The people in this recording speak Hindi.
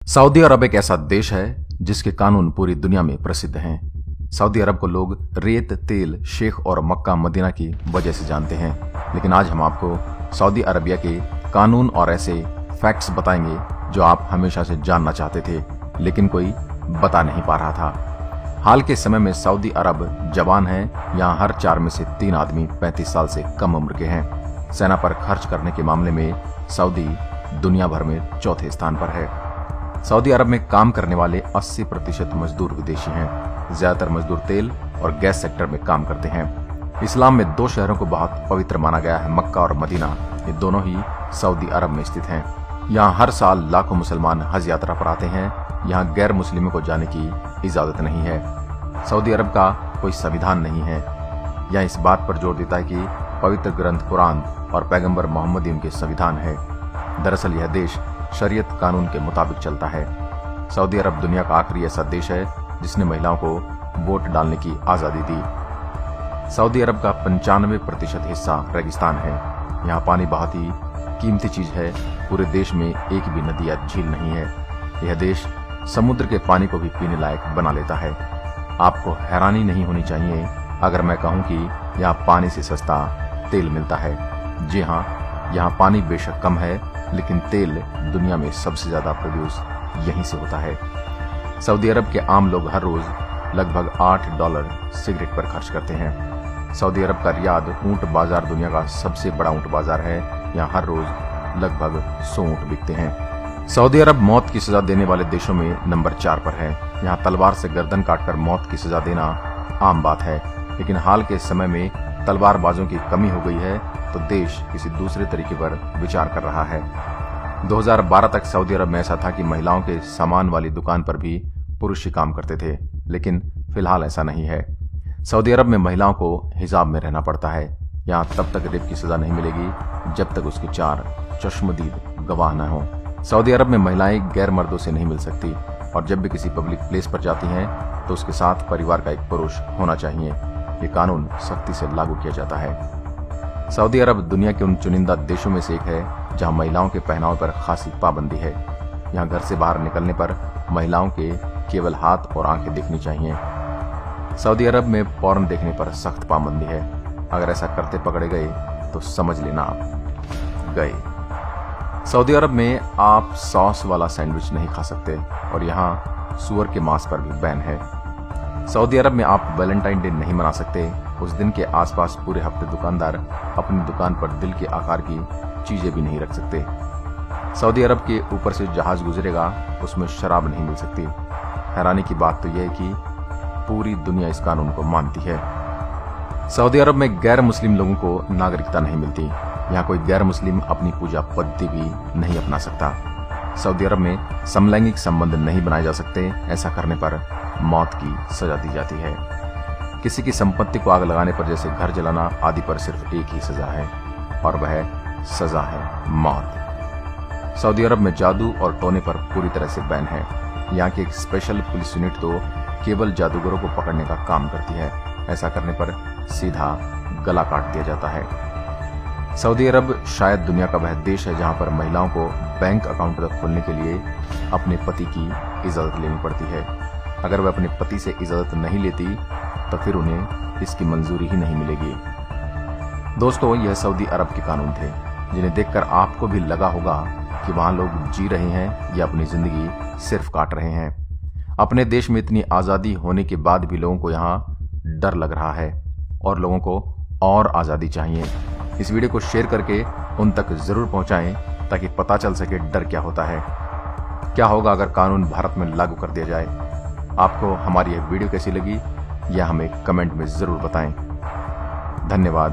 सऊदी अरब एक ऐसा देश है जिसके कानून पूरी दुनिया में प्रसिद्ध हैं। सऊदी अरब को लोग रेत, तेल, शेख और मक्का मदीना की वजह से जानते हैं। लेकिन आज हम आपको सऊदी अरबिया के कानून और ऐसे फैक्ट्स बताएंगे जो आप हमेशा से जानना चाहते थे लेकिन कोई बता नहीं पा रहा था। हाल के समय में सऊदी अरब जवान है। यहाँ हर 4 में से 3 आदमी 35 साल से कम उम्र के हैं। सेना पर खर्च करने के मामले में सऊदी दुनिया भर में चौथे स्थान पर है। सऊदी अरब में काम करने वाले 80% मजदूर विदेशी हैं। ज्यादातर मजदूर तेल और गैस सेक्टर में काम करते हैं। इस्लाम में 2 शहरों को बहुत पवित्र माना गया है, मक्का और मदीना। ये दोनों ही सऊदी अरब में स्थित हैं। यहाँ हर साल लाखों मुसलमान हज यात्रा पर आते हैं। यहाँ गैर मुस्लिमों को जाने की इजाजत नहीं है। सऊदी अरब का कोई संविधान नहीं है। यह इस बात पर जोर देता है कि पवित्र ग्रंथ कुरान और पैगंबर मोहम्मद उनके संविधान है। दरअसल यह देश शरीयत कानून के मुताबिक चलता है। सऊदी अरब दुनिया का आखिरी ऐसा देश है जिसने महिलाओं को वोट डालने की आजादी दी। सऊदी अरब का 95% हिस्सा रेगिस्तान है। यहाँ पानी बहुत ही कीमती चीज है। पूरे देश में एक भी नदी या झील नहीं है। यह देश समुद्र के पानी को भी पीने लायक बना लेता है। आपको हैरानी नहीं होनी चाहिए अगर मैं कहूँ कि यहाँ पानी से सस्ता तेल मिलता है। जी हाँ, यहाँ पानी बेशक कम है लेकिन तेल दुनिया में सबसे ज्यादा प्रोड्यूस यहीं से होता है। सऊदी अरब के आम लोग हर रोज लगभग $8 सिगरेट पर खर्च करते हैं। सऊदी अरब का रियाद ऊंट बाजार दुनिया का सबसे बड़ा ऊंट बाजार है। यहाँ हर रोज लगभग 100 ऊंट बिकते हैं। सऊदी अरब मौत की सजा देने वाले देशों में नंबर 4 पर है। यहाँ तलवार से गर्दन काटकर मौत की सजा देना आम बात है, लेकिन हाल के समय में तलवारबाजों की कमी हो गई है तो देश किसी दूसरे तरीके पर विचार कर रहा है। 2012 तक सऊदी अरब में ऐसा था कि महिलाओं के सामान वाली दुकान पर भी पुरुष ही काम करते थे, लेकिन फिलहाल ऐसा नहीं है। सऊदी अरब में महिलाओं को हिजाब में रहना पड़ता है। यहाँ तब तक रेप की सजा नहीं मिलेगी जब तक उसके 4 चश्मदीद गवाह न हो। सऊदी अरब में महिलाएं गैर मर्दों से नहीं मिल सकती और जब भी किसी पब्लिक प्लेस पर जाती हैं तो उसके साथ परिवार का एक पुरुष होना चाहिए। ये कानून सख्ती से लागू किया जाता है। सऊदी अरब दुनिया के उन चुनिंदा देशों में से एक है जहां महिलाओं के पहनावे पर खासी पाबंदी है। यहां घर से बाहर निकलने पर महिलाओं के केवल हाथ और आंखें दिखनी चाहिए। सऊदी अरब में पॉर्न देखने पर सख्त पाबंदी है। अगर ऐसा करते पकड़े गए तो समझ लेना आप गए। सऊदी अरब में आप सॉस वाला सैंडविच नहीं खा सकते और यहाँ सुअर के मांस पर भी बैन है। सऊदी अरब में आप वैलेंटाइन डे नहीं मना सकते। उस दिन के आसपास पूरे हफ्ते दुकानदार अपनी दुकान पर दिल के आकार की चीजें भी नहीं रख सकते। सऊदी अरब के ऊपर से जहाज गुजरेगा, उसमें शराब नहीं मिल सकती। हैरानी की बात तो यह है कि पूरी दुनिया इस कानून को मानती है। सऊदी अरब में गैर मुस्लिम लोगों को नागरिकता नहीं मिलती। यहाँ कोई गैर मुस्लिम अपनी पूजा पद्धति भी नहीं अपना सकता। सऊदी अरब में समलैंगिक संबंध नहीं बनाए जा सकते। ऐसा करने पर मौत की सजा दी जाती है। किसी की संपत्ति को आग लगाने पर, जैसे घर जलाना आदि पर, सिर्फ एक ही सजा है और वह सजा है मौत। सऊदी अरब में जादू और टोने पर पूरी तरह से बैन है। यहाँ की एक स्पेशल पुलिस यूनिट तो केवल जादूगरों को पकड़ने का काम करती है। ऐसा करने पर सीधा गला काट दिया जाता है। सऊदी अरब शायद दुनिया का वह देश है जहाँ पर महिलाओं को बैंक अकाउंट तक खोलने के लिए अपने पति की इजाजत लेनी पड़ती है। अगर वह अपने पति से इजाजत नहीं लेती तो फिर उन्हें इसकी मंजूरी ही नहीं मिलेगी। दोस्तों, यह सऊदी अरब के कानून थे जिन्हें देखकर आपको भी लगा होगा कि वहां लोग जी रहे हैं या अपनी जिंदगी सिर्फ काट रहे हैं। अपने देश में इतनी आज़ादी होने के बाद भी लोगों को यहाँ डर लग रहा है और लोगों को और आज़ादी चाहिए। इस वीडियो को शेयर करके उन तक जरूर पहुंचाएं ताकि पता चल सके डर क्या होता है। क्या होगा अगर कानून भारत में लागू कर दिया जाए। आपको हमारी यह वीडियो कैसी लगी यह हमें कमेंट में जरूर बताएं। धन्यवाद।